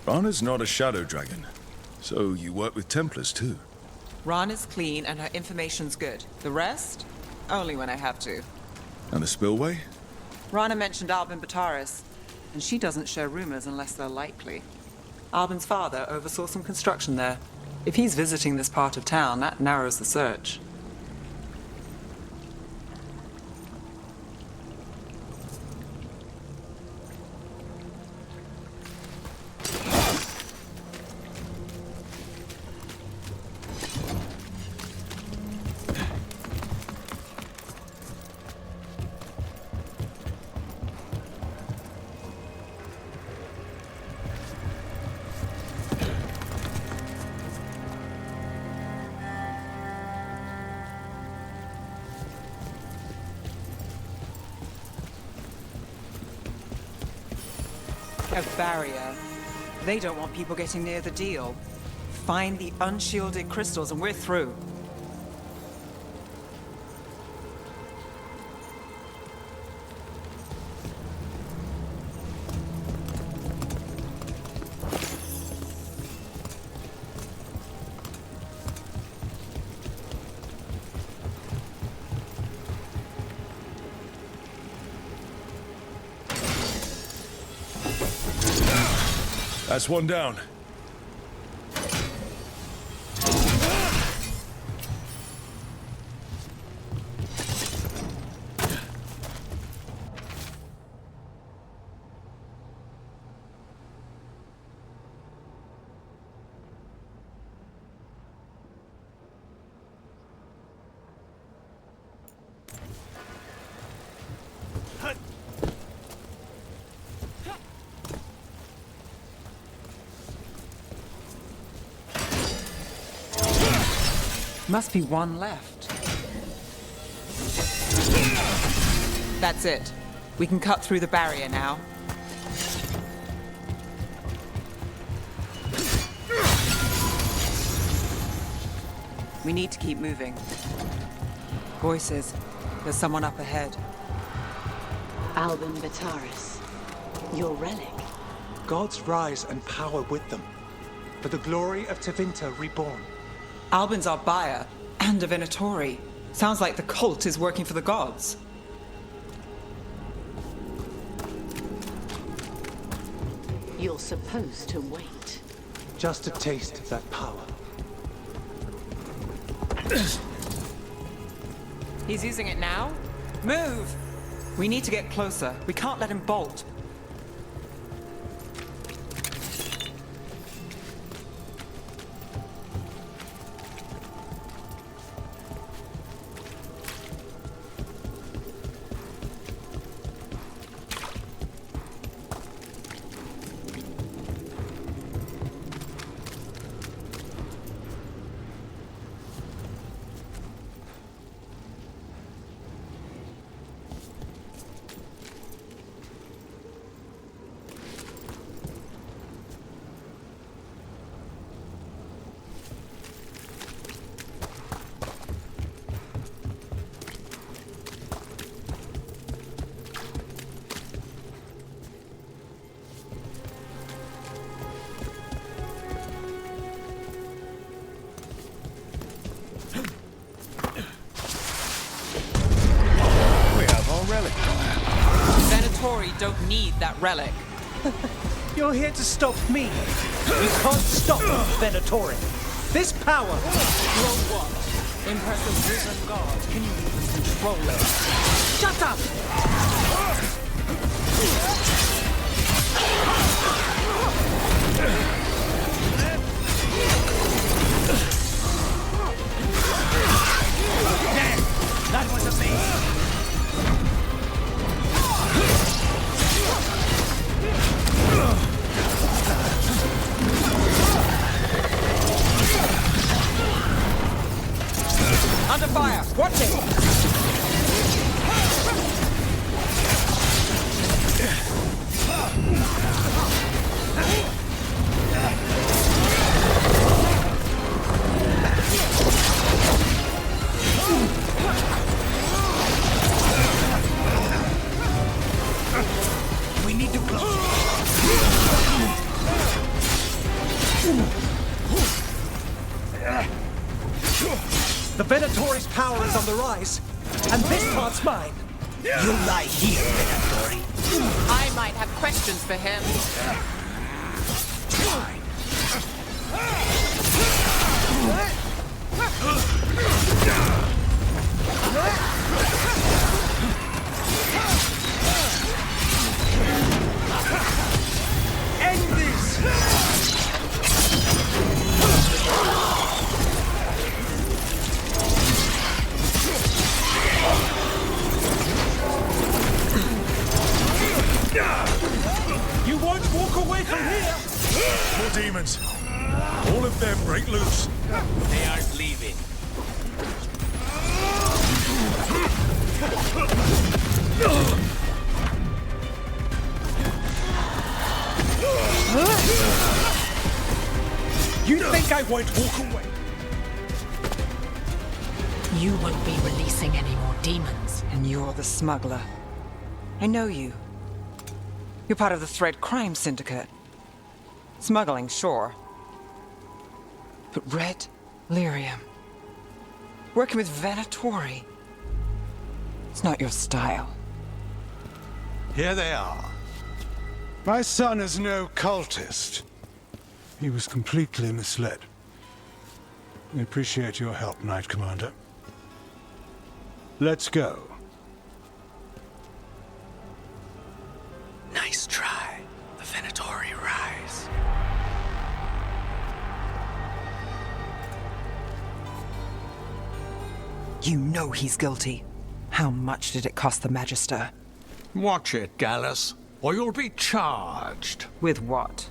Rana's not a shadow dragon. So you work with Templars too? Rana's clean and her information's good. The rest? Only when I have to. And the spillway? Rana mentioned Albin Bataris, and she doesn't share rumors unless they're likely. Albin's father oversaw some construction there. If he's visiting this part of town, that narrows the search. A barrier. They don't want people getting near the deal. Find the unshielded crystals and we're through. That's one down. Must be one left. That's it. We can cut through the barrier now. We need to keep moving. Voices. There's someone up ahead. Albin Bataris. Your relic. Gods rise and power with them. For the glory of Tevinter reborn. Albin's our buyer, and a Venatori. Sounds like the cult is working for the gods. You're supposed to wait. Just to taste that power. He's using it now? Move! We need to get closer. We can't let him bolt. Venatori don't need that relic. You're here to stop me. You can't stop Venatori. This power. Your what? Impressive risen god. Can you even control it? Shut up! Damn! That wasn't me! Under fire! Watch it! We need to close. The Venatori's power is on the rise, and this part's mine. You lie here, Venatori. I might have questions for him. End this! You won't walk away from here! More demons. All of them break loose. They aren't leaving. You think I won't walk away? You won't be releasing any more demons. And you're the smuggler. I know you. You're part of the Thread Crime Syndicate. Smuggling, sure. But Red Lyrium. Working with Venatori. It's not your style. Here they are. My son is no cultist. He was completely misled. We appreciate your help, Knight Commander. Let's go. Nice try. The Venatori rise. You know he's guilty. How much did it cost the Magister? Watch it, Gallus, or you'll be charged. With what?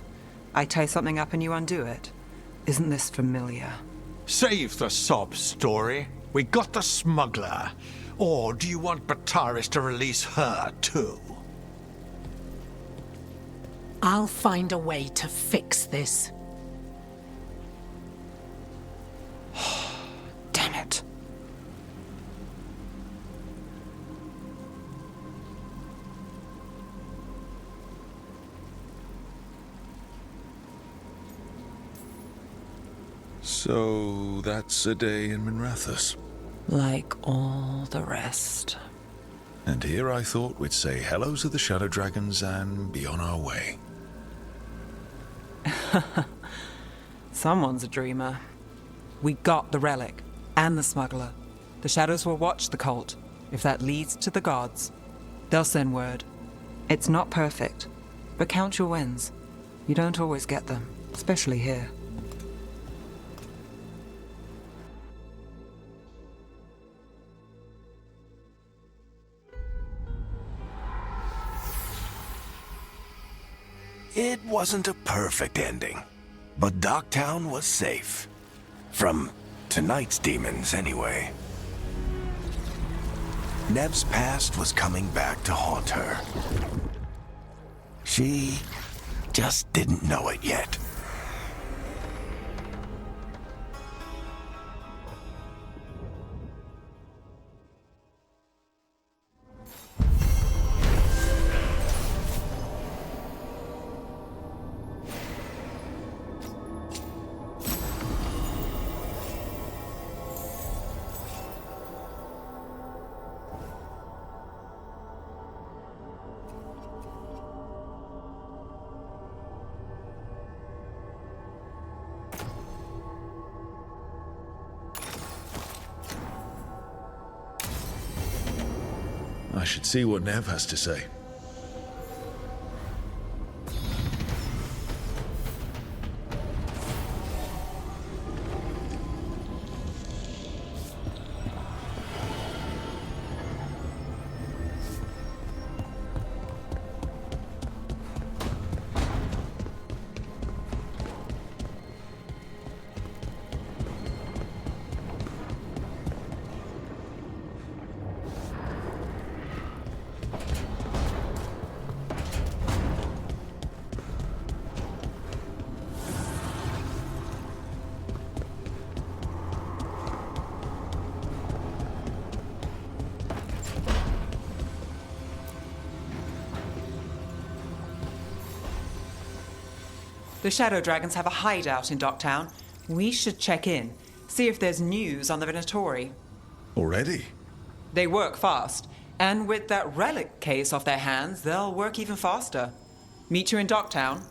I tie something up and you undo it. Isn't this familiar? Save the sob story. We got the smuggler. Or do you want Bataris to release her, too? I'll find a way to fix this. Damn it. So that's a day in Minrathous. Like all the rest. And here I thought we'd say hello to the Shadow Dragons and be on our way. Someone's a dreamer. We got the relic and the smuggler. The Shadows will watch the cult. If that leads to the gods, they'll send word. It's not perfect, but count your wins. You don't always get them, especially here. It wasn't a perfect ending, but Docktown was safe. From tonight's demons, anyway. Nev's past was coming back to haunt her. She just didn't know it yet. I should see what Nev has to say. The Shadow Dragons have a hideout in Docktown. We should check in. See if there's news on the Venatori. Already? They work fast, and with that relic case off their hands, they'll work even faster. Meet you in Docktown.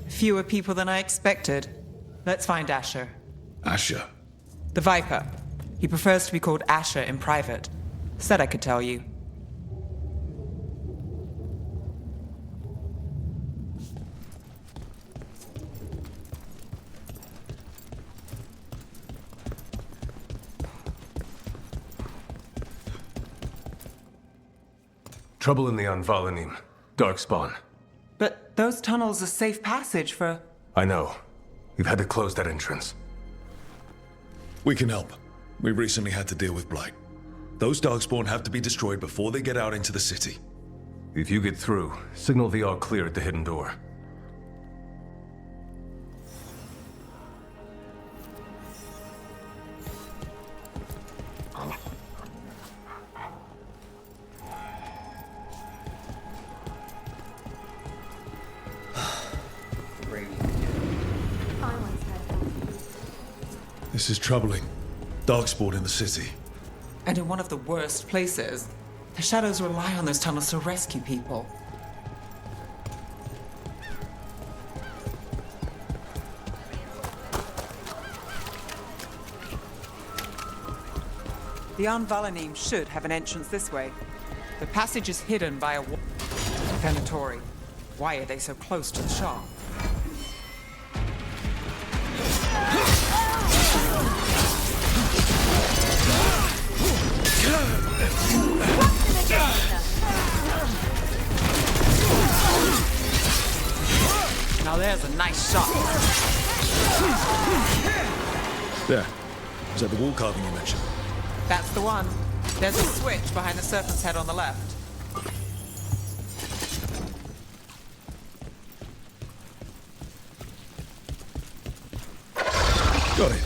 Fewer people than I expected. Let's find Asher. Asher. The Viper. He prefers to be called Asher in private. Said I could tell you. Trouble in the Anvalanim. Darkspawn. But those tunnels are safe passage for... I know. We've had to close that entrance. We can help. We recently had to deal with Blight. Those Darkspawn have to be destroyed before they get out into the city. If you get through, signal the all clear at the hidden door. This is troubling. Darkspawn in the city. And in one of the worst places. The Shadows rely on those tunnels to rescue people. The Anvalanim should have an entrance this way. The passage is hidden by a wall. Venatori. Why are they so close to the shop? Now there's a nice shot. There. Is that the wall carving you mentioned? That's the one. There's a switch behind the serpent's head on the left. Got it.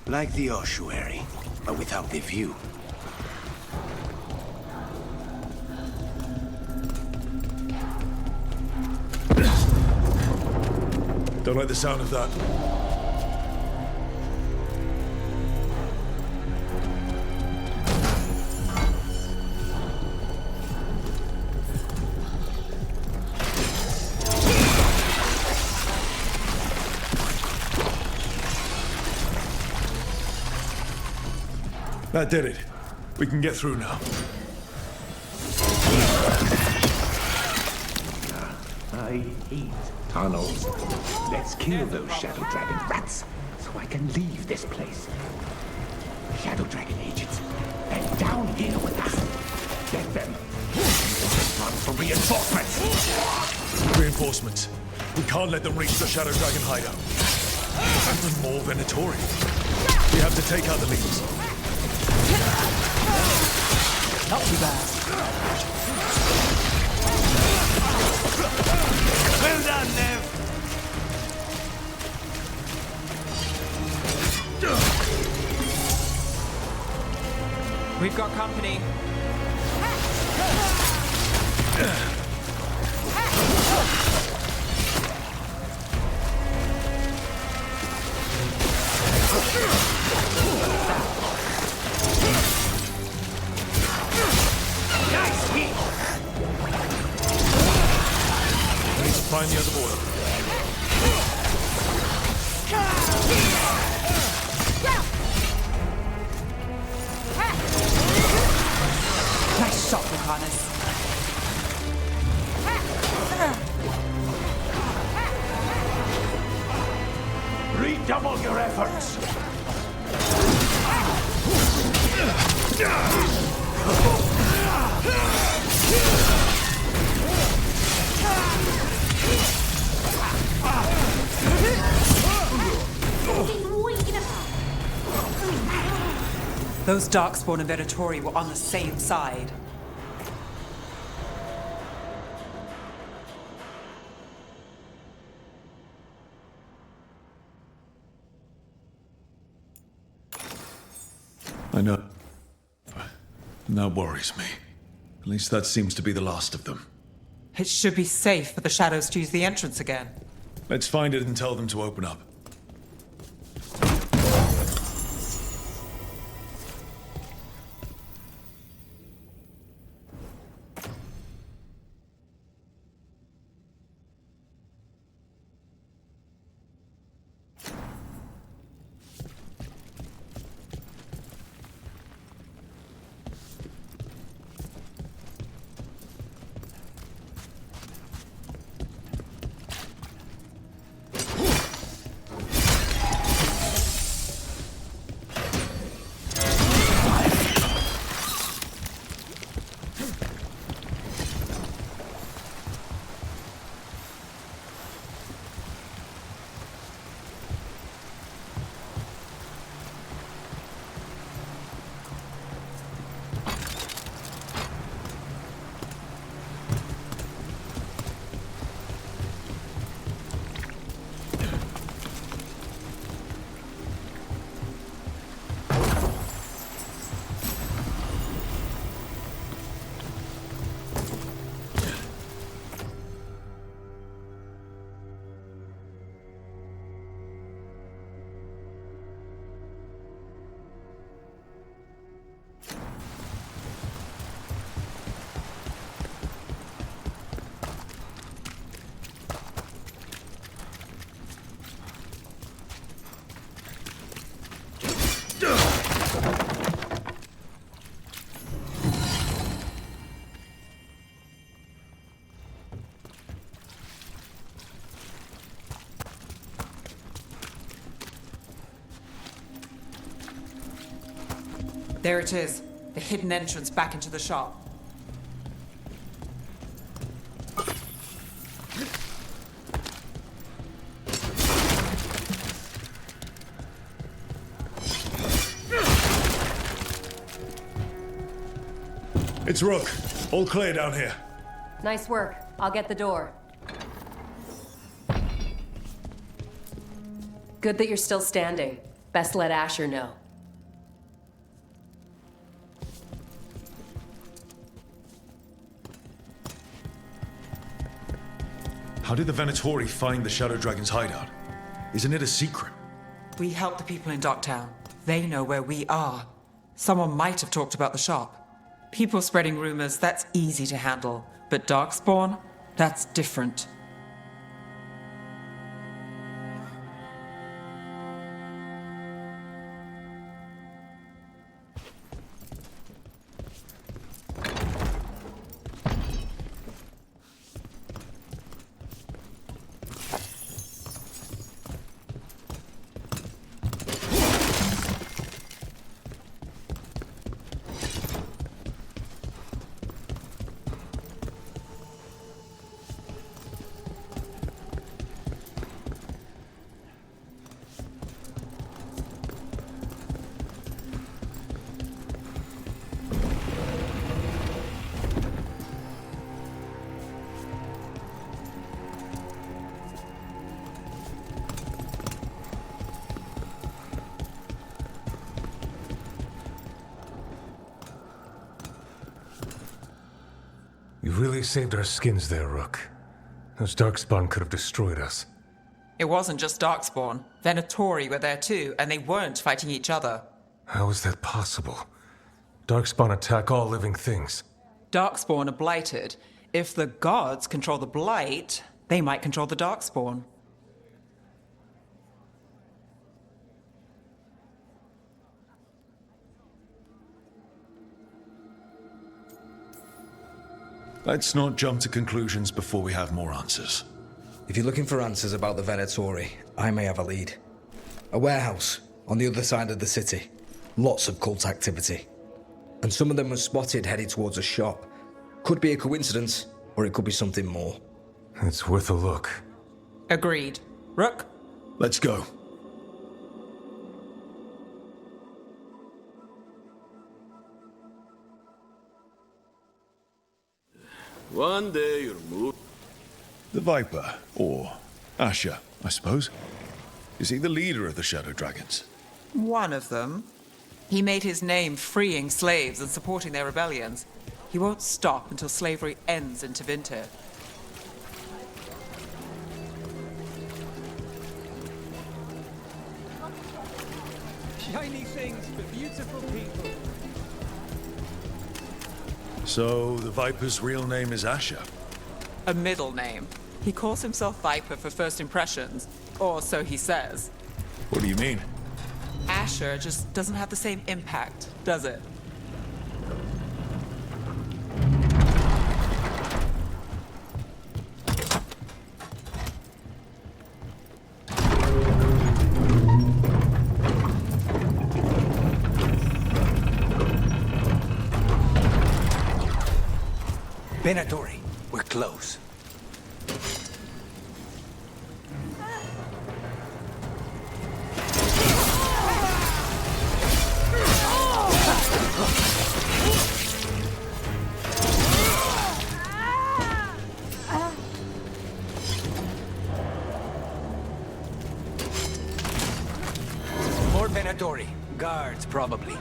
Like the ossuary, but without the view. Don't like the sound of that. That did it. We can get through now. I hate tunnels. Let's kill those Shadow Dragon rats so I can leave this place. Shadow Dragon agents, they're down here with us. Get them. Run for reinforcements. Reinforcements. We can't let them reach the Shadow Dragon hideout. And more Venatori. We have to take out the leads. Not too bad. Well done, Nev. We've got company. Nice hit. We need to find the other border. Redouble your efforts! Those Darkspawn and Venatori were on the same side. I know. That worries me. At least that seems to be the last of them. It should be safe for the shadows to use the entrance again. Let's find it and tell them to open up. There it is, the hidden entrance back into the shop. It's Rook. All clear down here. Nice work. I'll get the door. Good that you're still standing. Best let Asher know. How did the Venatori find the Shadow Dragon's hideout? Isn't it a secret? We help the people in Docktown. They know where we are. Someone might have talked about the shop. People spreading rumors, that's easy to handle. But Darkspawn? That's different. You really saved our skins there, Rook. Those Darkspawn could have destroyed us. It wasn't just Darkspawn. Venatori were there too, and they weren't fighting each other. How is that possible? Darkspawn attack all living things. Darkspawn are blighted. If the gods control the blight, they might control the Darkspawn. Let's not jump to conclusions before we have more answers. If you're looking for answers about the Venatori, I may have a lead. A warehouse on the other side of the city. Lots of cult activity. And some of them were spotted headed towards a shop. Could be a coincidence, or it could be something more. It's worth a look. Agreed. Rook? Let's go. One day you'll move. The Viper, or Asher, I suppose. Is he the leader of the Shadow Dragons? One of them. He made his name freeing slaves and supporting their rebellions. He won't stop until slavery ends in Tevinter. Shiny things for beautiful people. So, the Viper's real name is Asher? A middle name. He calls himself Viper for first impressions, or so he says. What do you mean? Asher just doesn't have the same impact, does it? Venatori, we're close. More Venatori. Guards, probably.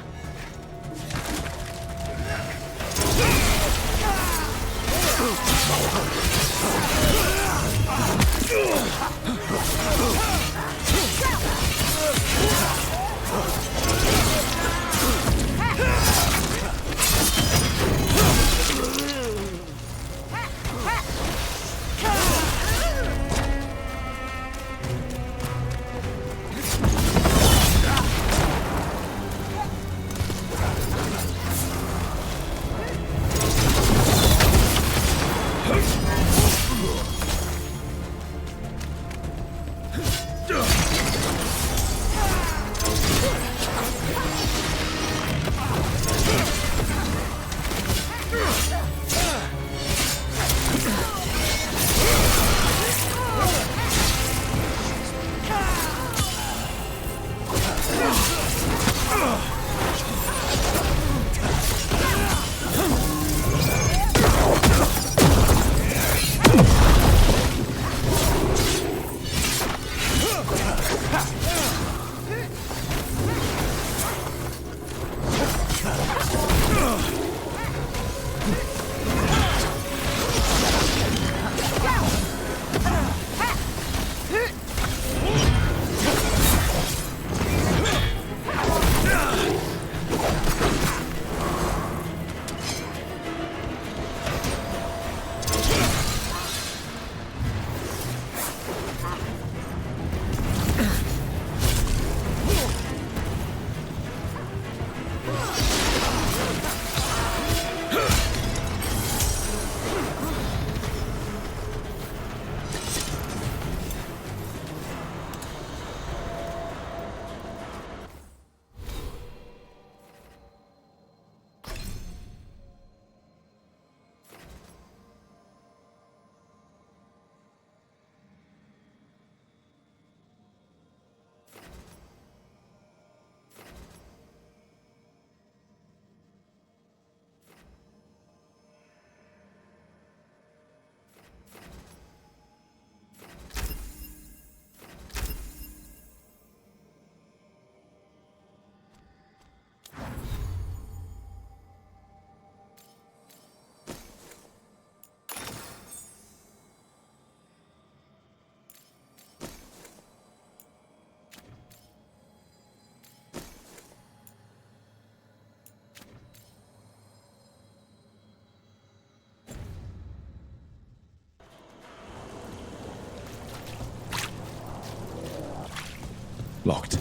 Locked.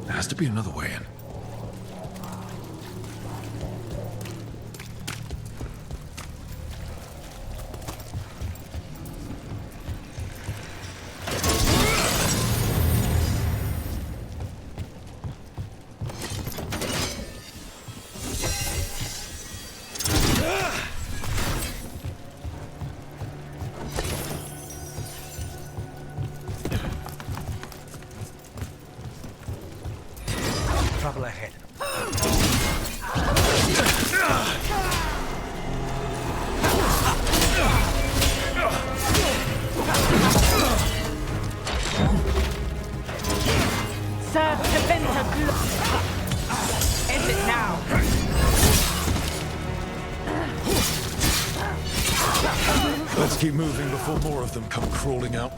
There has to be another way in. trouble ahead. Serve the Venter End it now! Let's keep moving before more of them come crawling out.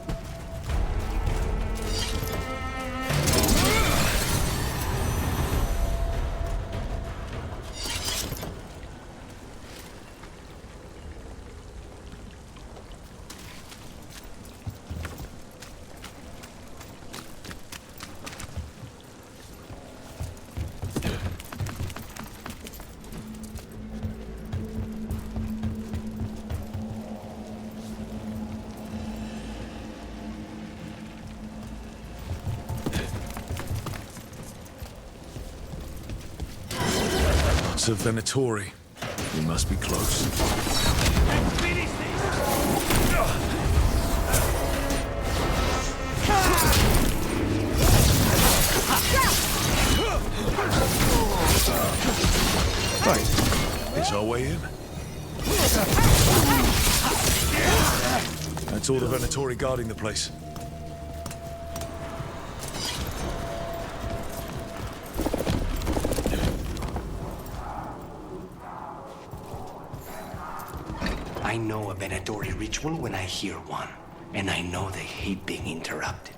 It's a Venatori. We must be close. Let's finish this! Right. Is our way in? That's all the Venatori guarding the place. I know a Venatori ritual when I hear one, and I know they hate being interrupted.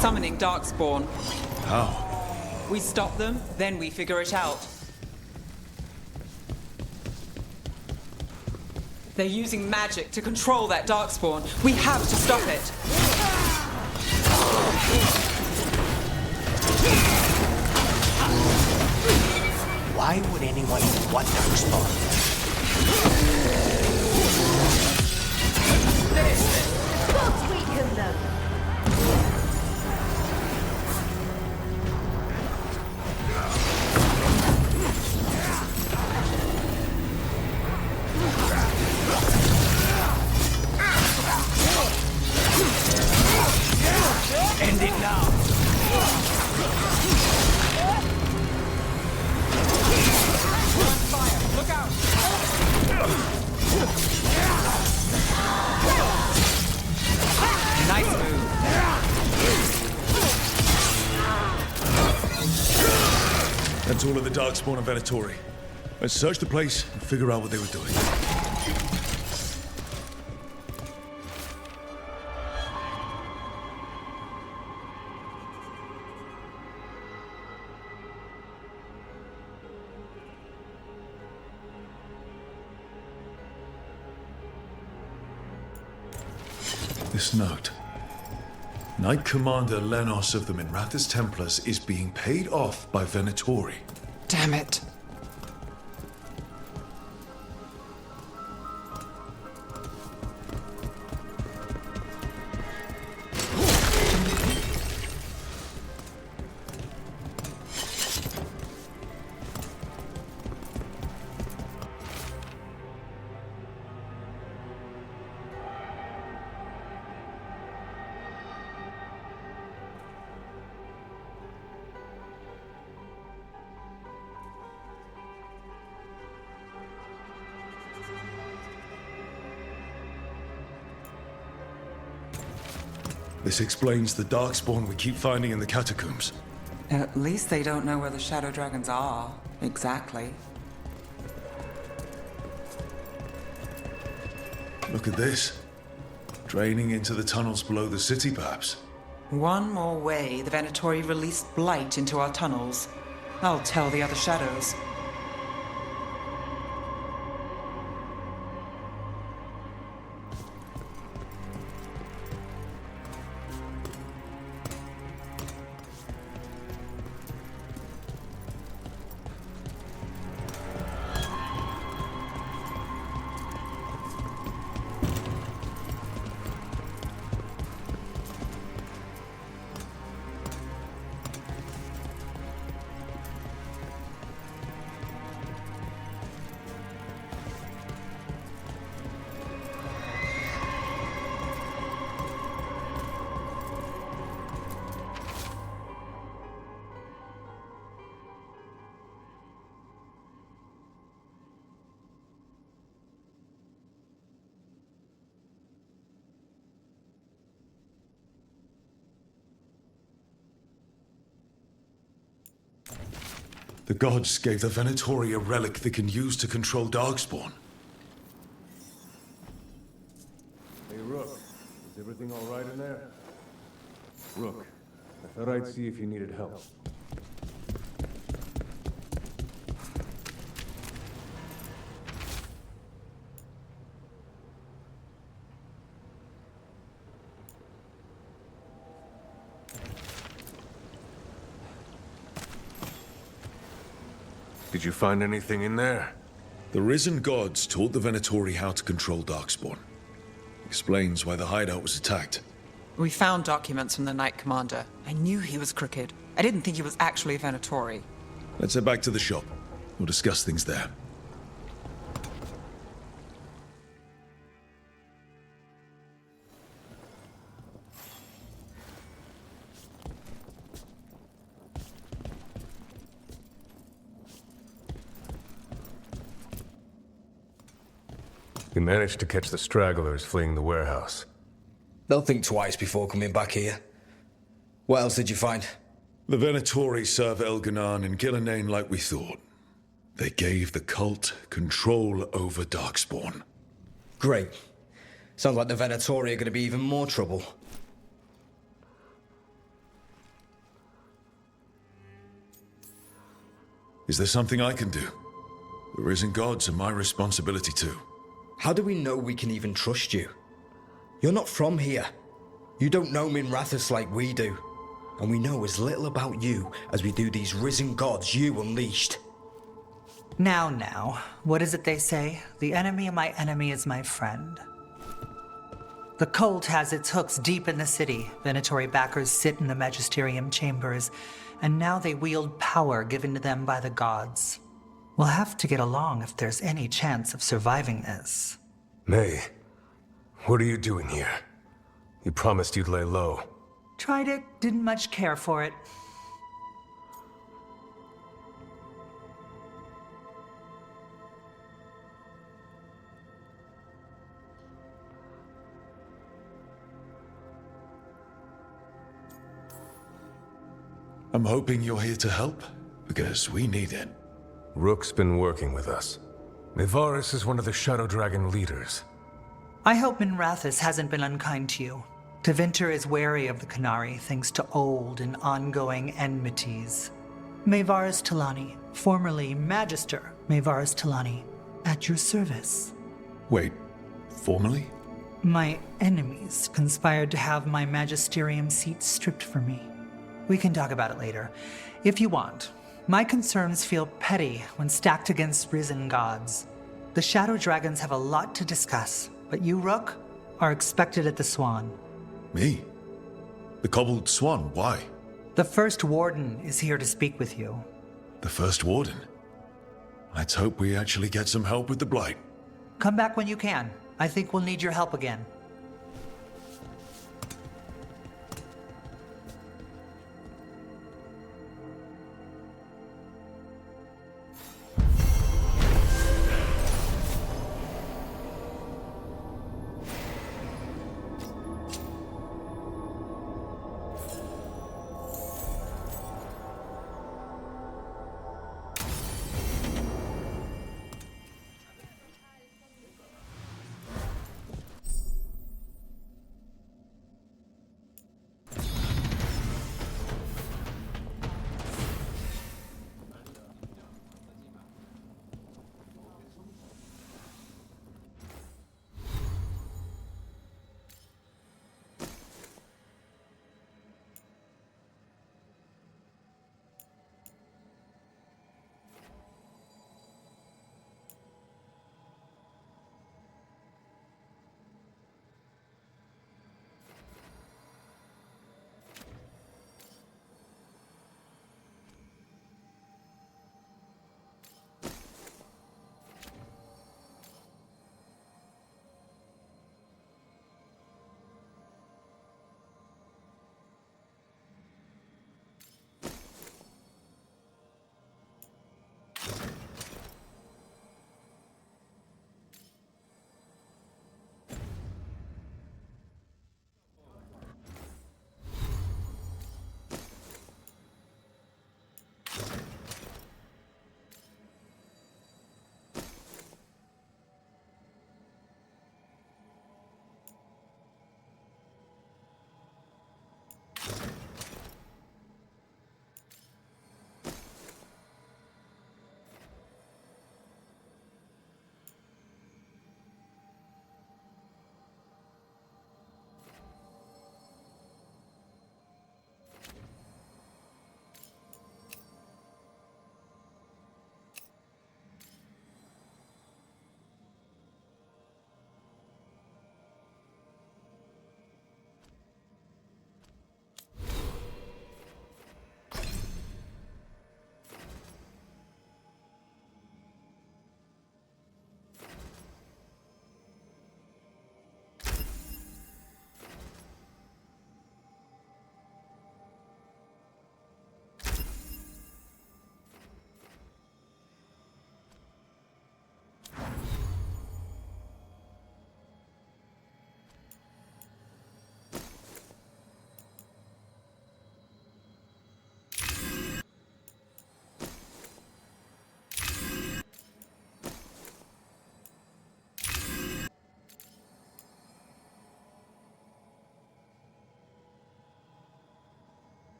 Summoning Darkspawn. How? We stop them, then we figure it out. They're using magic to control that Darkspawn. We have to stop it. Why would anyone want Darkspawn? Let's weaken them! End it now! Fire! Look out! Nice move. That's all of the Darkspawn and Venatori. Let's search the place and figure out what they were doing. This note. Knight Commander Lenos of the Minrathous Templars is being paid off by Venatori. Damn it. This explains the darkspawn we keep finding in the catacombs. At least they don't know where the shadow dragons are, exactly. Look at this. Draining into the tunnels below the city, perhaps. One more way the Venatori released blight into our tunnels. I'll tell the other shadows. The gods gave the Venatori a relic they can use to control darkspawn. Hey, Rook. Is everything all right in there? Rook, I thought I'd see if you needed help. Did you find anything in there? The risen gods taught the Venatori how to control darkspawn. Explains why the hideout was attacked. We found documents from the Knight Commander. I knew he was crooked. I didn't think he was actually a Venatori. Let's head back to the shop. We'll discuss things there. We managed to catch the stragglers fleeing the warehouse. They'll think twice before coming back here. What else did you find? The Venatori serve Elganan and Gillenane like we thought. They gave the cult control over darkspawn. Great. Sounds like the Venatori are going to be even more trouble. Is there something I can do? The risen gods are my responsibility too. How do we know we can even trust you? You're not from here. You don't know Minrathous like we do. And we know as little about you as we do these risen gods you unleashed. Now, what is it they say? The enemy of my enemy is my friend. The cult has its hooks deep in the city. Venatori backers sit in the magisterium chambers, and now they wield power given to them by the gods. We'll have to get along if there's any chance of surviving this. May, what are you doing here? You promised you'd lay low. Tried it, didn't much care for it. I'm hoping you're here to help, because we need it. Rook's been working with us. Mevaris is one of the Shadow Dragon leaders. I hope Minrathous hasn't been unkind to you. Tevinter is wary of the Canary thanks to old and ongoing enmities. Mevaris Talani, formerly Magister Mevaris Talani, at your service. Wait, formally? My enemies conspired to have my magisterium seat stripped from me. We can talk about it later, if you want. My concerns feel petty when stacked against risen gods. The Shadow Dragons have a lot to discuss, but you, Rook, are expected at the Swan. Me? The Cobbled Swan, why? The First Warden is here to speak with you. The First Warden? Let's hope we actually get some help with the Blight. Come back when you can. I think we'll need your help again.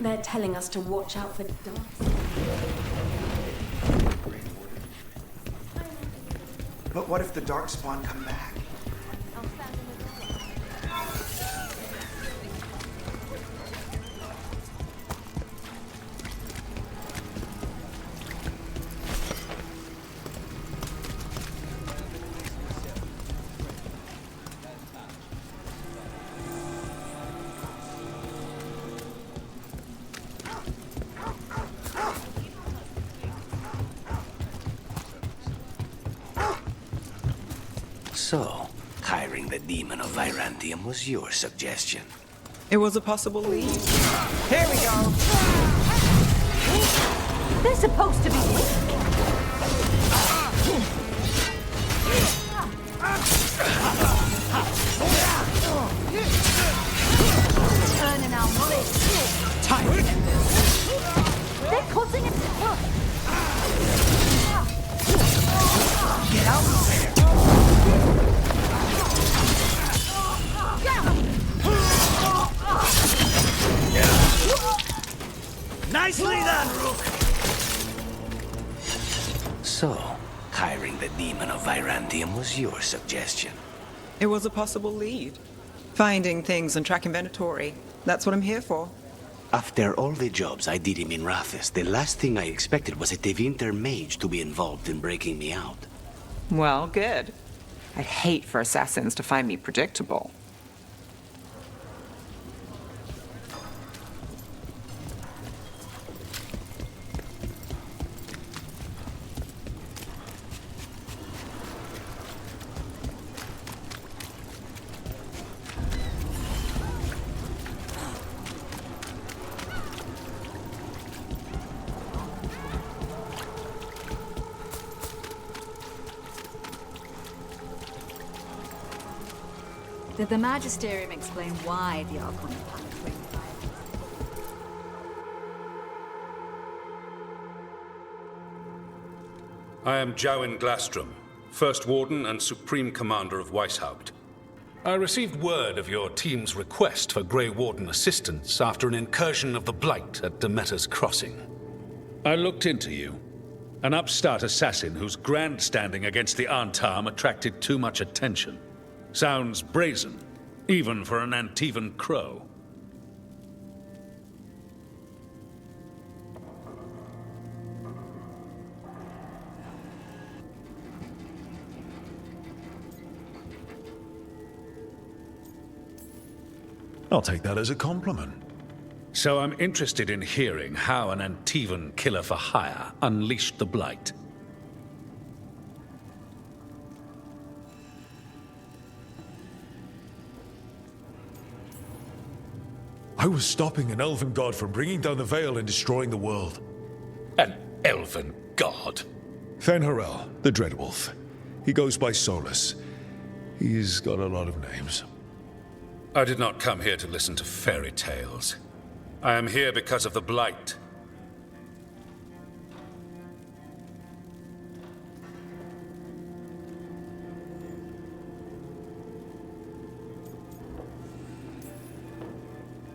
They're telling us to watch out for dogs. But what if the Darkspawn come back? So, hiring the demon of Virantium was your suggestion. It was a possible lead. Here we go. They're supposed to be weak. Earning our money. They're cutting it. Get out of there! Nicely done, Rook! So, hiring the demon of Virantium was your suggestion. It was a possible lead. Finding things and tracking Venatori. That's what I'm here for. After all the jobs I did in Minrathis, the last thing I expected was a Tevinter mage to be involved in breaking me out. Well, good. I'd hate for assassins to find me predictable. Did the Magisterium explain why the Archon panicked when I am Jowin Glastrom, First Warden and Supreme Commander of Weishaupt. I received word of your team's request for Grey Warden assistance after an incursion of the Blight at Demeter's Crossing. I looked into you. An upstart assassin whose grandstanding against the Antam attracted too much attention. Sounds brazen, even for an Antivan crow. I'll take that as a compliment. So I'm interested in hearing how an Antivan killer for hire unleashed the Blight. I was stopping an elven god from bringing down the Veil and destroying the world. An elven god? Fen'Harel, the Dreadwolf. He goes by Solus. He's got a lot of names. I did not come here to listen to fairy tales. I am here because of the Blight.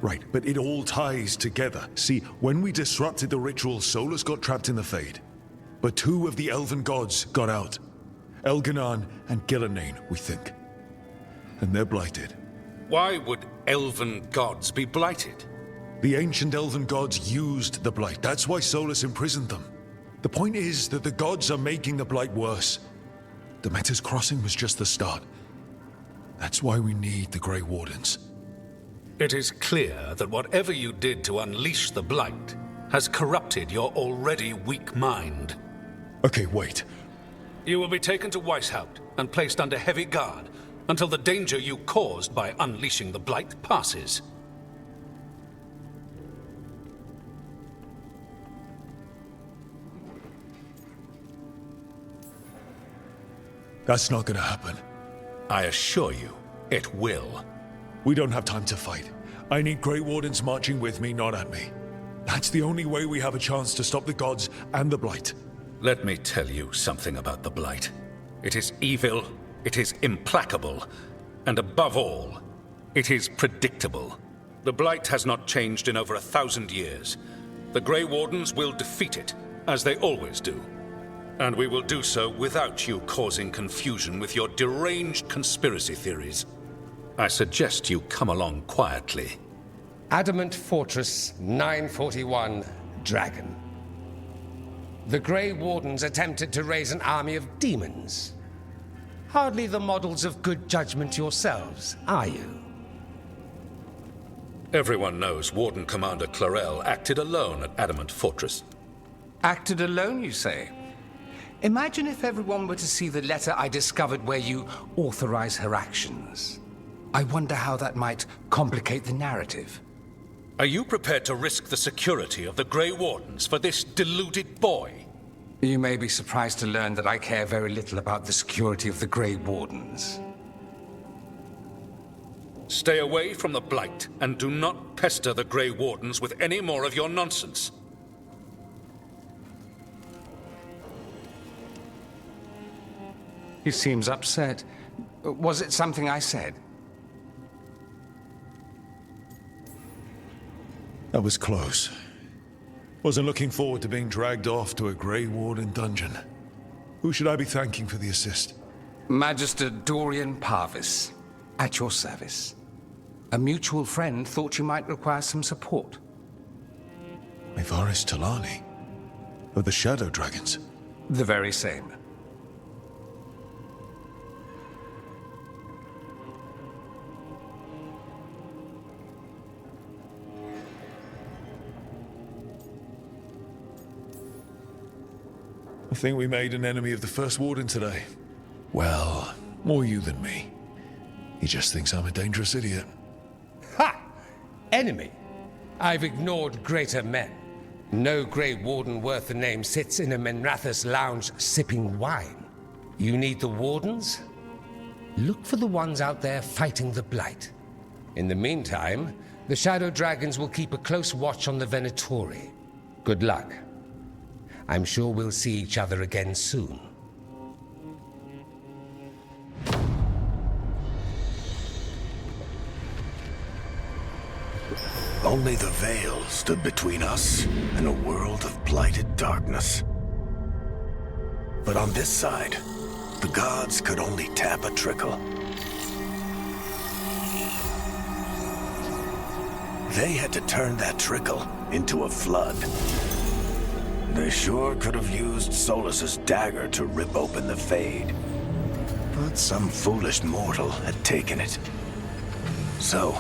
Right, but it all ties together. See, when we disrupted the ritual, Solus got trapped in the Fade. But two of the elven gods got out. Elganan and Gillenane, we think. And they're blighted. Why would elven gods be blighted? The ancient elven gods used the Blight. That's why Solus imprisoned them. The point is that the gods are making the Blight worse. Demeter's Crossing was just the start. That's why we need the Grey Wardens. It is clear that whatever you did to unleash the Blight has corrupted your already weak mind. Okay, wait. You will be taken to Weishaupt and placed under heavy guard until the danger you caused by unleashing the Blight passes. That's not gonna happen. I assure you, it will. We don't have time to fight. I need Grey Wardens marching with me, not at me. That's the only way we have a chance to stop the gods and the Blight. Let me tell you something about the Blight. It is evil, it is implacable, and above all, it is predictable. The Blight has not changed in over 1,000 years. The Grey Wardens will defeat it, as they always do. And we will do so without you causing confusion with your deranged conspiracy theories. I suggest you come along quietly. Adamant Fortress 941, Dragon. The Grey Wardens attempted to raise an army of demons. Hardly the models of good judgment yourselves, are you? Everyone knows Warden Commander Clarel acted alone at Adamant Fortress. Acted alone, you say? Imagine if everyone were to see the letter I discovered where you authorize her actions. I wonder how that might complicate the narrative. Are you prepared to risk the security of the Grey Wardens for this deluded boy? You may be surprised to learn that I care very little about the security of the Grey Wardens. Stay away from the Blight, and do not pester the Grey Wardens with any more of your nonsense. He seems upset. Was it something I said? That was close. Wasn't looking forward to being dragged off to a Grey Warden dungeon. Who should I be thanking for the assist? Magister Dorian Parvis, at your service. A mutual friend thought you might require some support. Ivaris Talani? Of the Shadow Dragons? The very same. I think we made an enemy of the First Warden today. Well, more you than me. He just thinks I'm a dangerous idiot. Ha! Enemy? I've ignored greater men. No Grey Warden worth the name sits in a Menrathus lounge sipping wine. You need the Wardens? Look for the ones out there fighting the Blight. In the meantime, the Shadow Dragons will keep a close watch on the Venatori. Good luck. I'm sure we'll see each other again soon. Only the veil stood between us and a world of blighted darkness. But on this side, the gods could only tap a trickle. They had to turn that trickle into a flood. They sure could have used Solus's dagger to rip open the Fade. But some foolish mortal had taken it. So,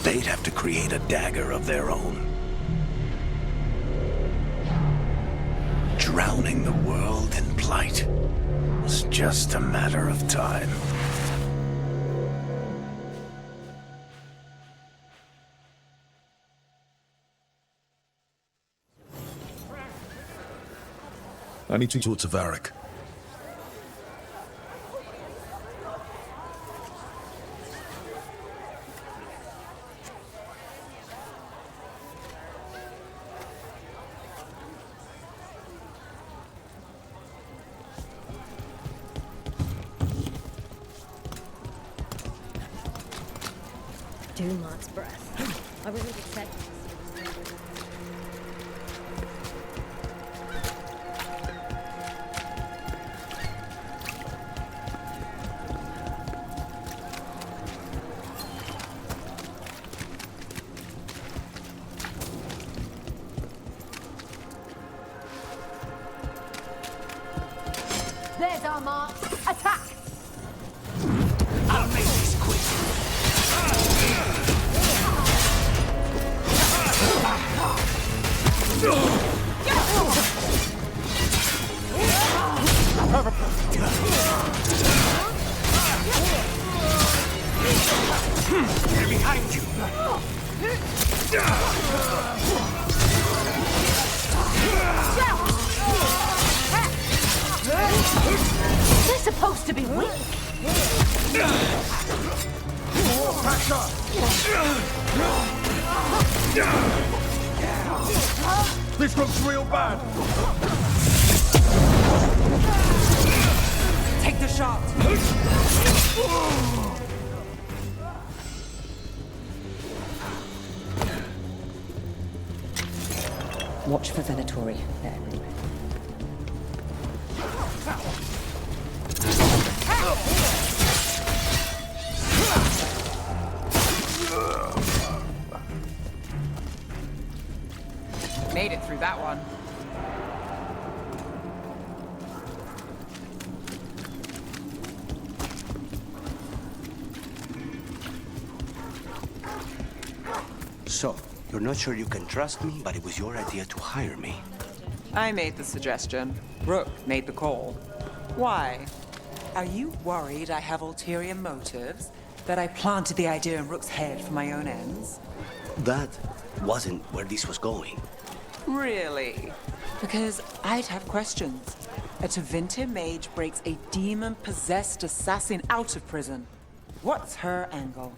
they'd have to create a dagger of their own. Drowning the world in blight was just a matter of time. I need to talk to Varric. Dumart's breath. I wasn't expecting to see There's our mark. Attack! I'll make this quick. They're behind you. They're supposed to be weak. This looks real bad. Take the shot. Watch for Venatori. They're everywhere. Made it through that one. So, you're not sure you can trust me, but it was your idea to hire me. I made the suggestion. Rook made the call. Why? Are you worried I have ulterior motives? That I planted the idea in Rook's head for my own ends? That wasn't where this was going. Really? Because I'd have questions. A Tevinter mage breaks a demon-possessed assassin out of prison. What's her angle?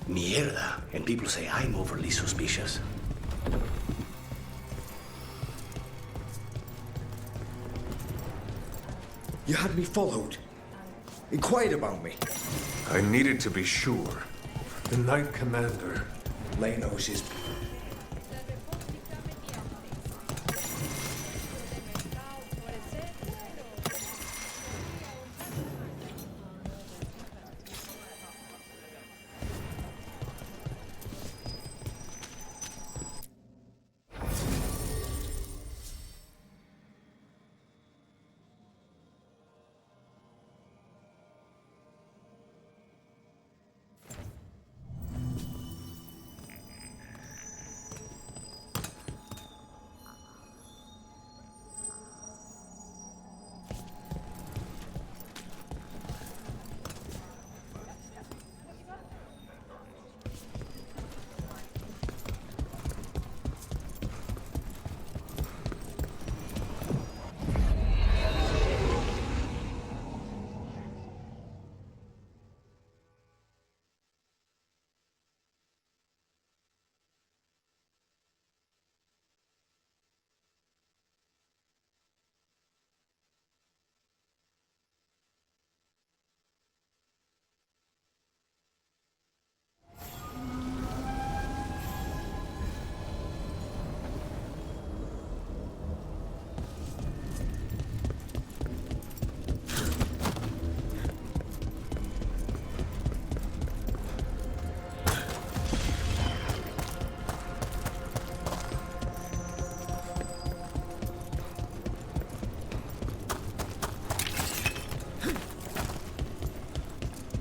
Mierda. And people say I'm overly suspicious. You had me followed. Inquired about me. I needed to be sure. The Knight Commander. Lenos is...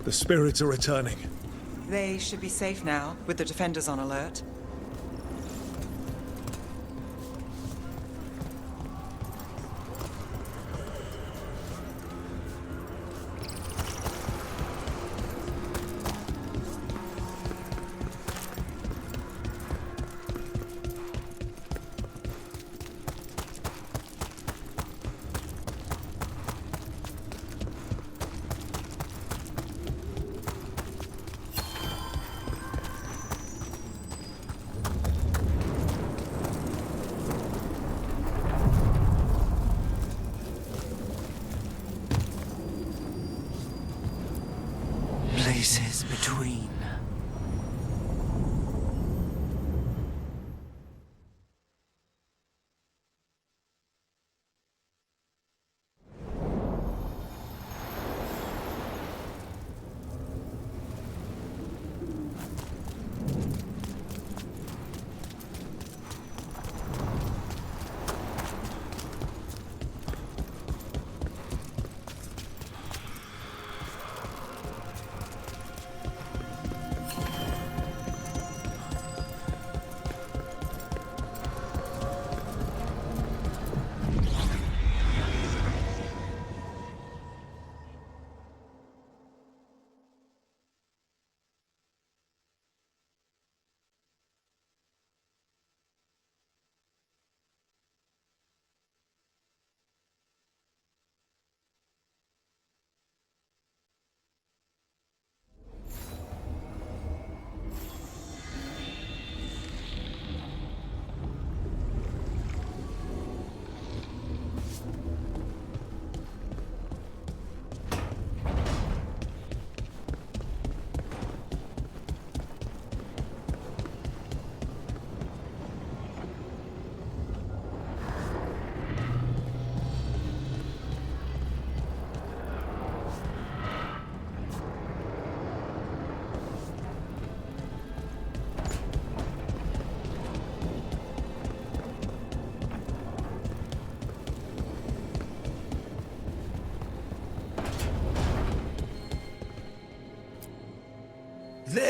The spirits are returning. They should be safe now, with the defenders on alert.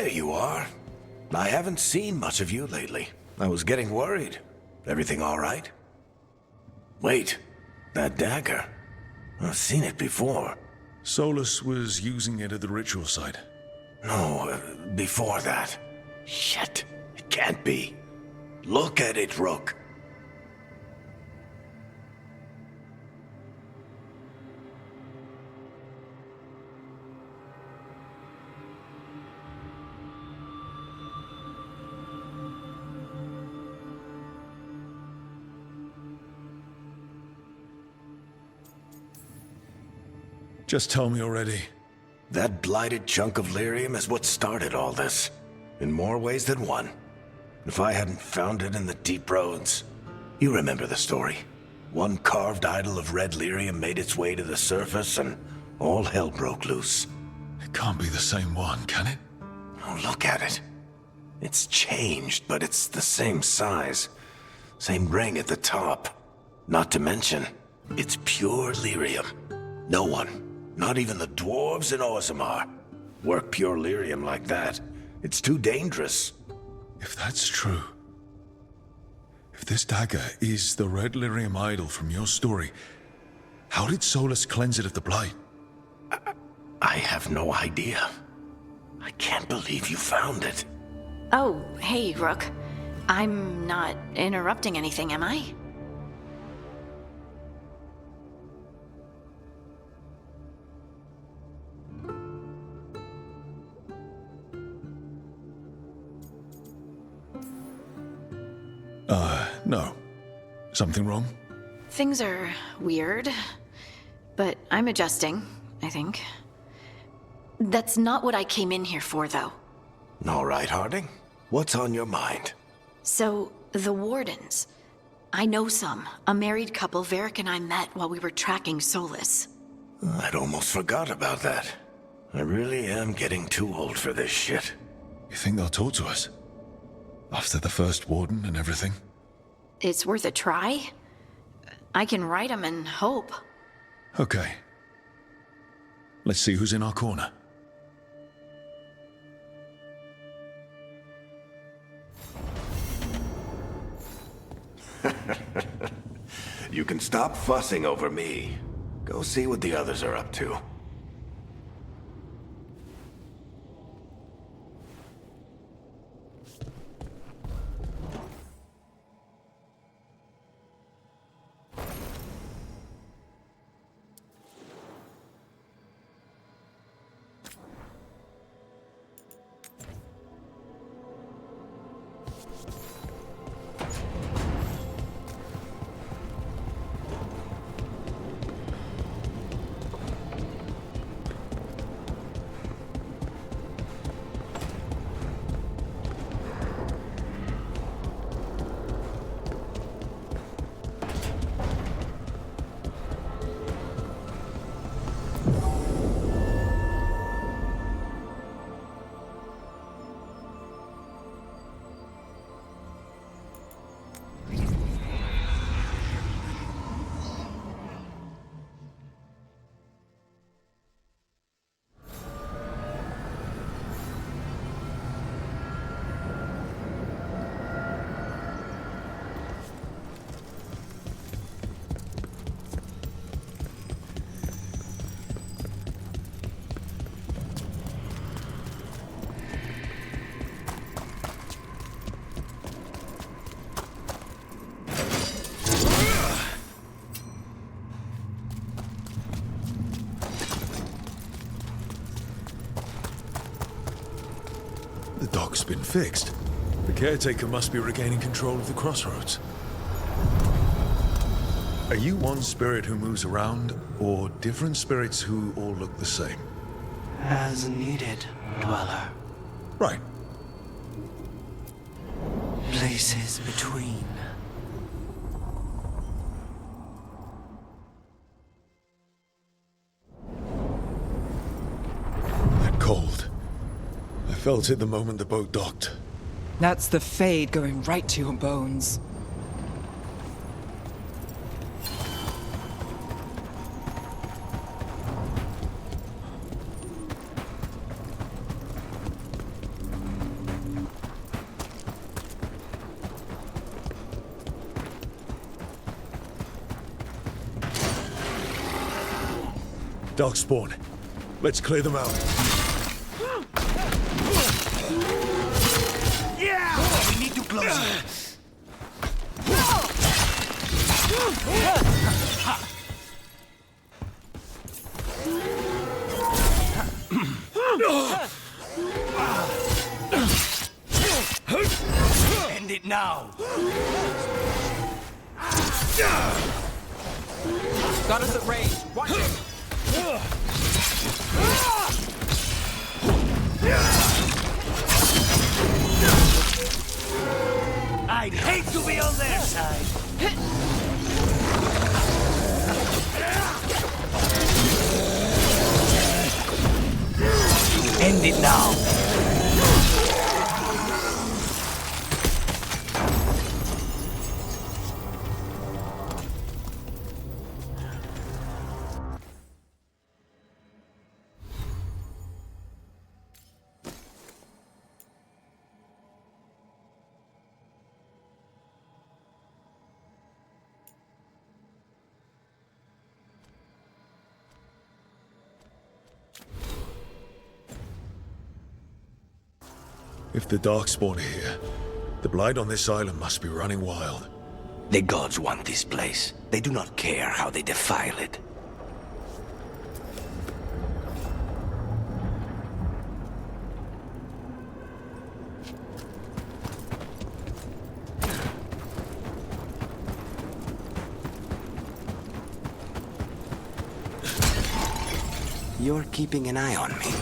There you are. I haven't seen much of you lately. I was getting worried. Everything all right? Wait, that dagger. I've seen it before. Solus was using it at the ritual site. No, before that. Shit, it can't be. Look at it, Rook. Just tell me already. That blighted chunk of lyrium is what started all this. In more ways than one. If I hadn't found it in the deep roads. You remember the story. One carved idol of red lyrium made its way to the surface and all hell broke loose. It can't be the same one, can it? Oh, look at it. It's changed, but it's the same size. Same ring at the top. Not to mention, it's pure lyrium. No one, not even the dwarves in Orzammar, work pure lyrium like that. It's too dangerous. If that's true, if this dagger is the red lyrium idol from your story, how did Solus cleanse it of the blight? I have no idea. I can't believe you found it. Oh, hey, Rook. I'm not interrupting anything, am I? No. Something wrong? Things are weird, but I'm adjusting, I think. That's not what I came in here for, though. All right, Harding. What's on your mind? So, the Wardens. I know some. A married couple Varric and I met while we were tracking Solus. I'd almost forgot about that. I really am getting too old for this shit. You think they'll talk to us? After the first Warden and everything? It's worth a try. I can write them and hope. Okay. Let's see who's in our corner. You can stop fussing over me. Go see what the others are up to. The dock's been fixed. The caretaker must be regaining control of the crossroads. Are you one spirit who moves around, or different spirits who all look the same? As needed, Dweller. Right. Places between. That cold. I felt it the moment the boat docked. That's the Fade going right to your bones. Darkspawn. Let's clear them out. Yeah! We need to close it. End it now. Got us at range. Watch it. I'd hate to be on their side. End it now. If the Darkspawn are here, the Blight on this island must be running wild. The gods want this place. They do not care how they defile it. You're keeping an eye on me.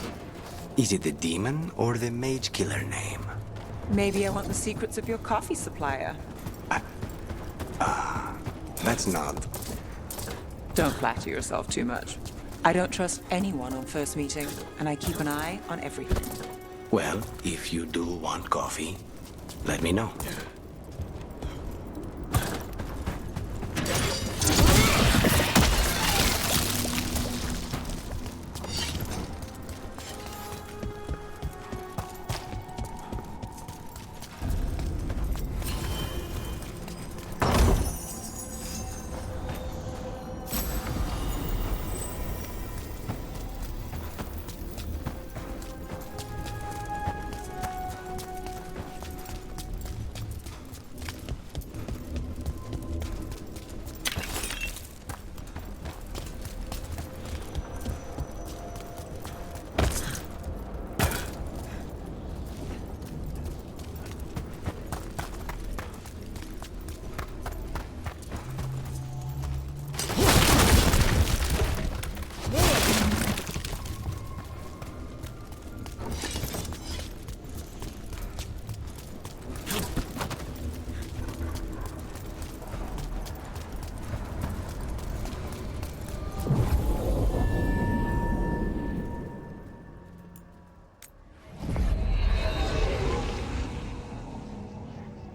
Is it the demon or the mage killer name? Maybe I want the secrets of your coffee supplier. That's not... Don't flatter yourself too much. I don't trust anyone on first meeting, and I keep an eye on everything. Well, if you do want coffee, let me know.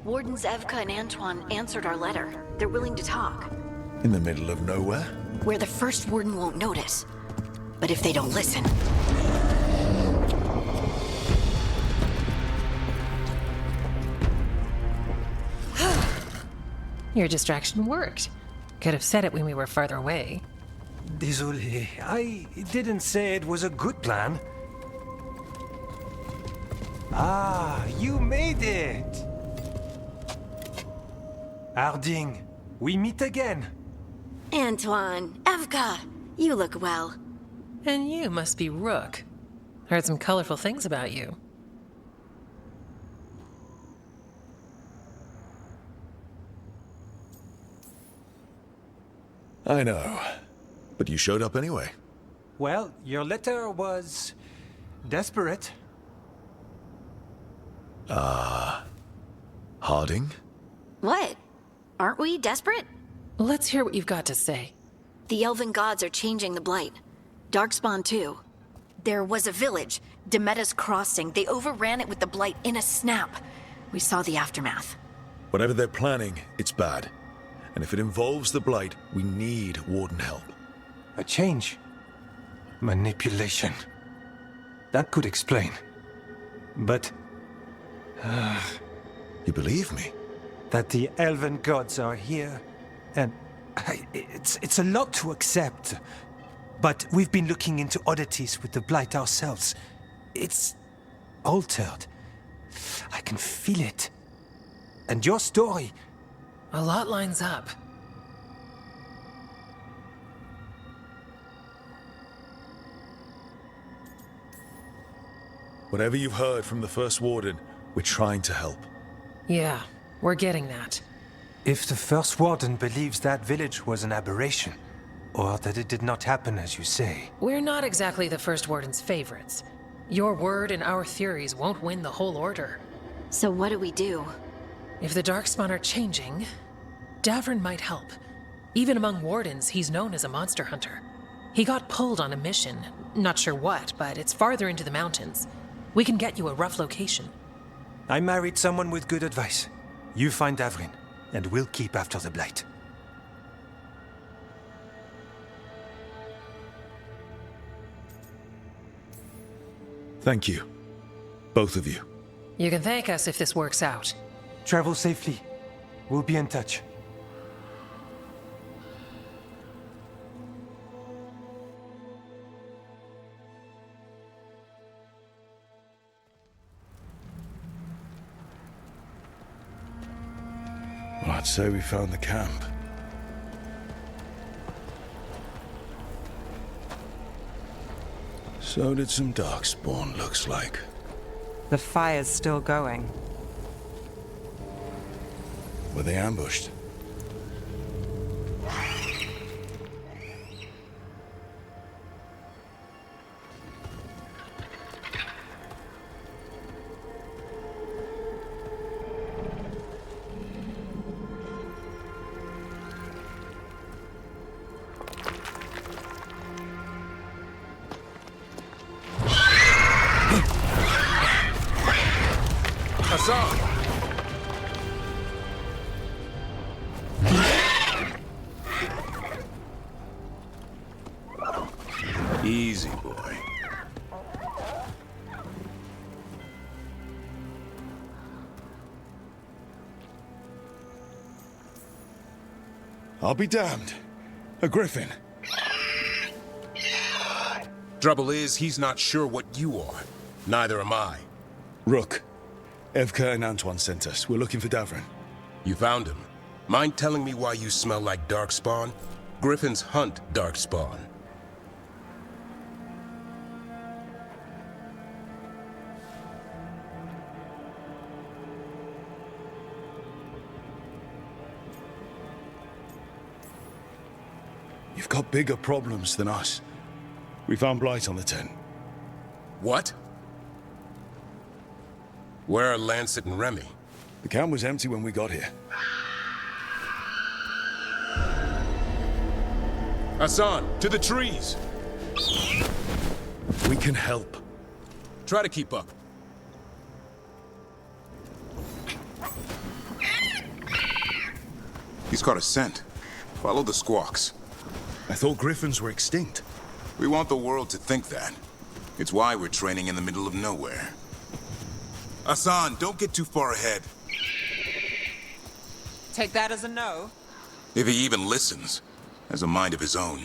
Wardens Evka and Antoine answered our letter. They're willing to talk. In the middle of nowhere? Where the first warden won't notice. But if they don't listen... Your distraction worked. Could have said it when we were farther away. Désolé, I didn't say it was a good plan. Ah, you made it! Harding, we meet again. Antoine, Evka, you look well. And you must be Rook. Heard some colorful things about you. I know. But you showed up anyway. Well, your letter was... desperate. Harding? What? Aren't we desperate? Let's hear what you've got to say. The elven gods are changing the Blight. Darkspawn too. There was a village, Demeta's Crossing. They overran it with the Blight in a snap. We saw the aftermath. Whatever they're planning, it's bad. And if it involves the Blight, we need Warden help. A change. Manipulation. That could explain. But... You believe me? That the elven gods are here, and... it's a lot to accept. but we've been looking into oddities with the Blight ourselves. It's altered. I can feel it. And your story... A lot lines up. Whatever you've heard from the First Warden, we're trying to help. Yeah, we're getting that. If the First Warden believes that village was an aberration, or that it did not happen as you say... We're not exactly the First Warden's favorites. Your word and our theories won't win the whole order. So what do we do? If the Darkspawn are changing, Davrin might help. Even among Wardens, he's known as a monster hunter. He got pulled on a mission. Not sure what, but it's farther into the mountains. We can get you a rough location. I married someone with good advice. You find Davrin, and we'll keep after the Blight. Thank you. Both of you. You can thank us if this works out. Travel safely. We'll be in touch. Well, I'd say we found the camp. So did some Darkspawn, looks like. The fire's still going. Were they ambushed? Easy, boy. I'll be damned. A griffin. Trouble is, he's not sure what you are. Neither am I. Rook. Evka and Antoine sent us. We're looking for Davrin. You found him. Mind telling me why you smell like Darkspawn? Griffins hunt Darkspawn. You've got bigger problems than us. We found Blight on the tent. What? Where are Lancet and Remy? The camp was empty when we got here. Hassan, to the trees! We can help. Try to keep up. He's caught a scent. Follow the squawks. I thought griffins were extinct. We want the world to think that. It's why we're training in the middle of nowhere. Hassan, don't get too far ahead. Take that as a no. If he even listens, has a mind of his own.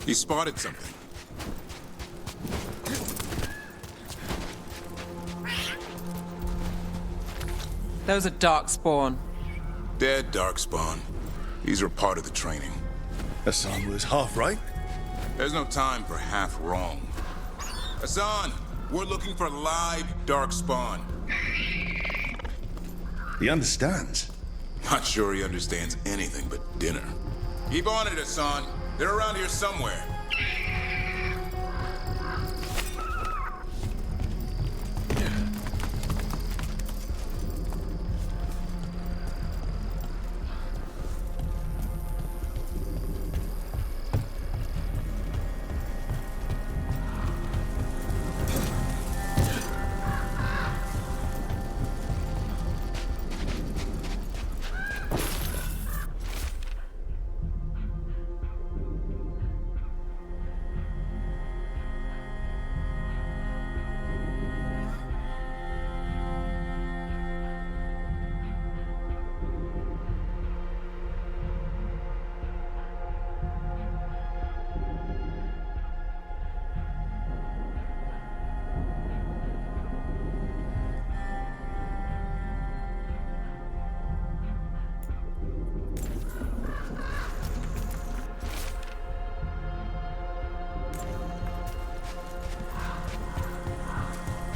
He spotted something. Those are Darkspawn. Dead Darkspawn. These are part of the training. Hassan was half right. There's no time for half wrong. Hassan, we're looking for live Darkspawn. He understands. Not sure he understands anything but dinner. Keep on it, Hassan. They're around here somewhere.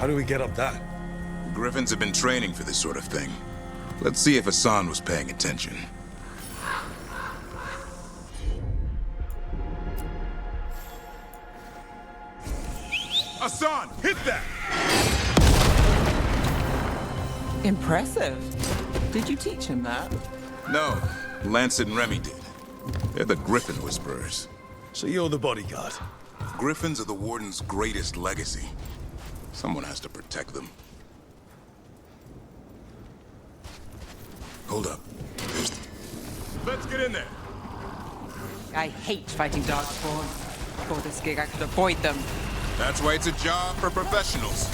do we get up that? Griffins have been training for this sort of thing. Let's see if Hassan was paying attention. Hassan, hit that! Impressive. Did you teach him that? No, Lance and Remy did. They're the Griffin Whisperers. So you're the bodyguard? Griffins are the Warden's greatest legacy. Someone has to protect them. Hold up. Let's get in there. I hate fighting darkspawn. For this gig, I could avoid them. That's why it's a job for professionals.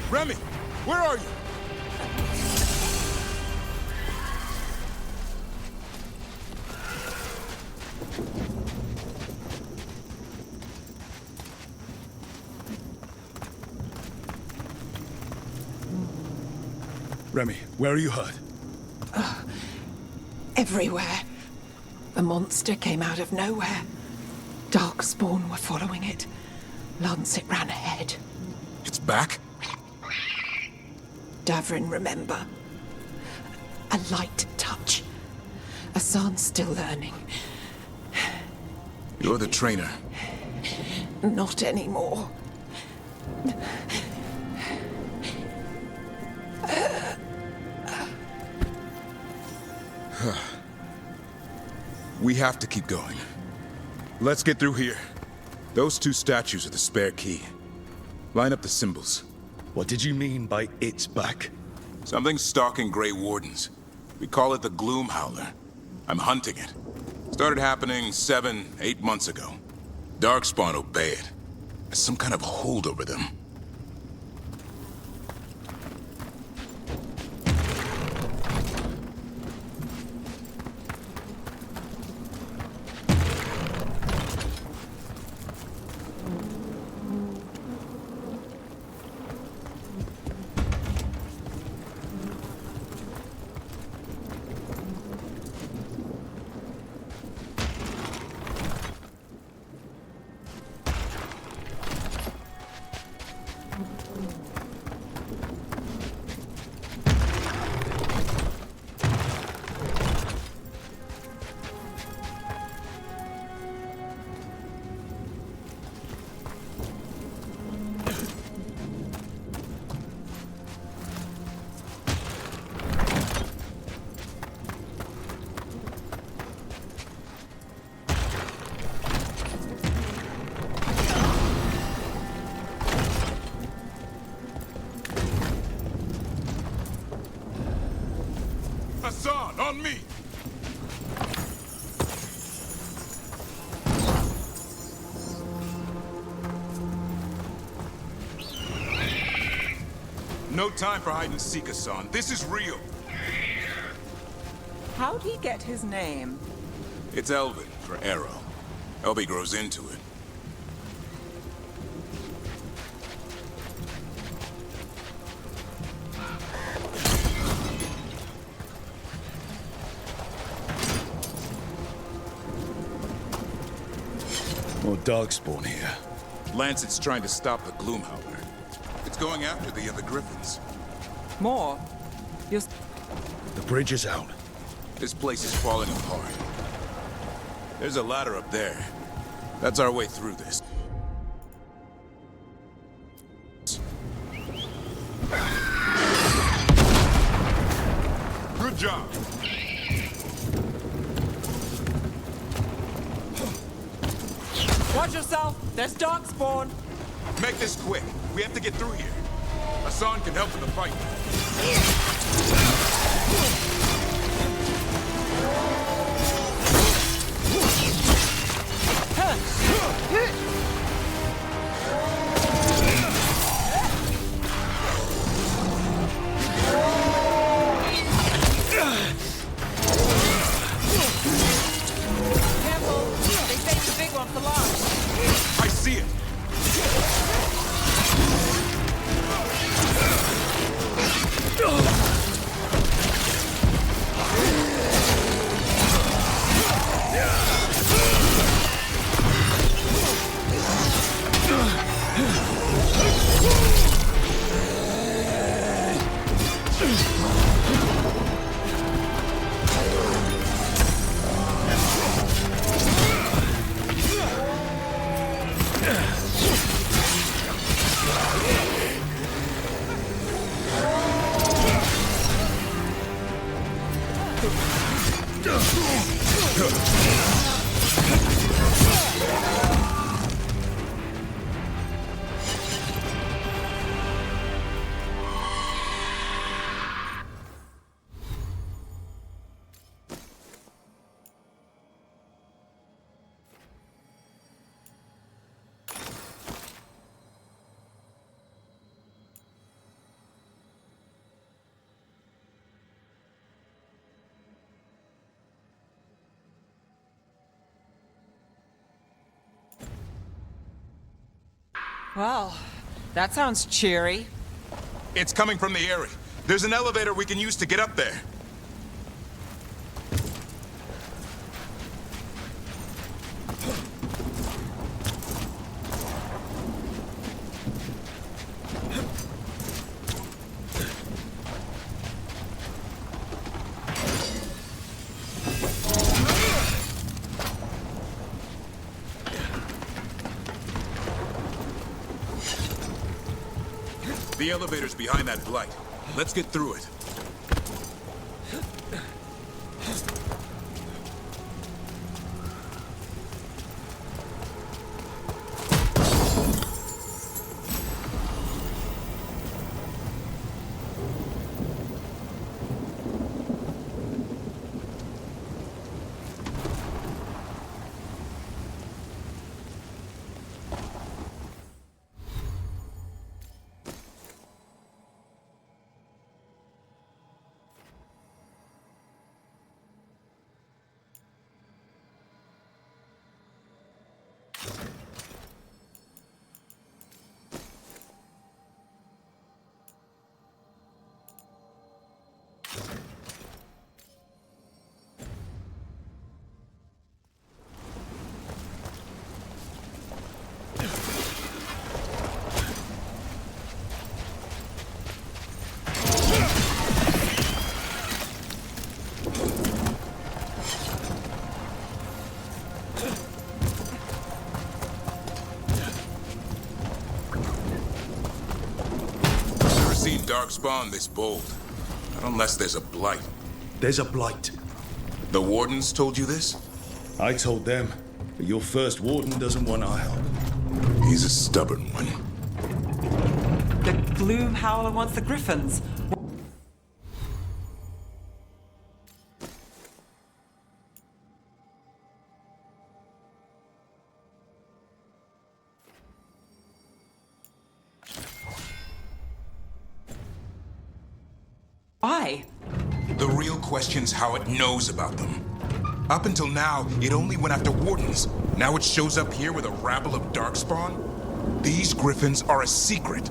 Remy, where are you? Remy, where are you hurt? Everywhere. The monster came out of nowhere. Darkspawn were following it. Lancet ran ahead. It's back? Davrin, remember. A light touch. Hassan's still learning. You're the trainer. Not anymore. We have to keep going. Let's get through here. Those two statues are the spare key. Line up the symbols. What did you mean by it's back? Something's stalking Grey Wardens. We call it the Gloom Howler. I'm hunting it. Started happening 7, 8 months ago. Darkspawn obey it. There's some kind of hold over them. Hassan, on me! No time for hide and seek, Hassan. This is real. How'd he get his name? It's Elvin, for Arrow. Elby grows into it. More Darkspawn here. Lancet's trying to stop the Gloom Howler. It's going after the other Griffins. More? You're... The bridge is out. This place is falling apart. There's a ladder up there. That's our way through this. Good job. Guard yourself! There's darkspawn! Make this quick. We have to get through here. Hassan can help with the fight. Careful! They saved the big one for last! I see it. Well, that sounds cheery. It's coming from the area. There's an elevator we can use to get up there. The elevator's behind that blight. Let's get through it. Darkspawn this bold. Not unless there's a blight. There's a blight. The wardens told you this? I told them, but your first warden doesn't want our help. He's a stubborn one. The Gloom Howler wants the Griffins. Why? The real question's how it knows about them. Up until now, it only went after wardens. Now it shows up here with a rabble of darkspawn? These griffins are a secret.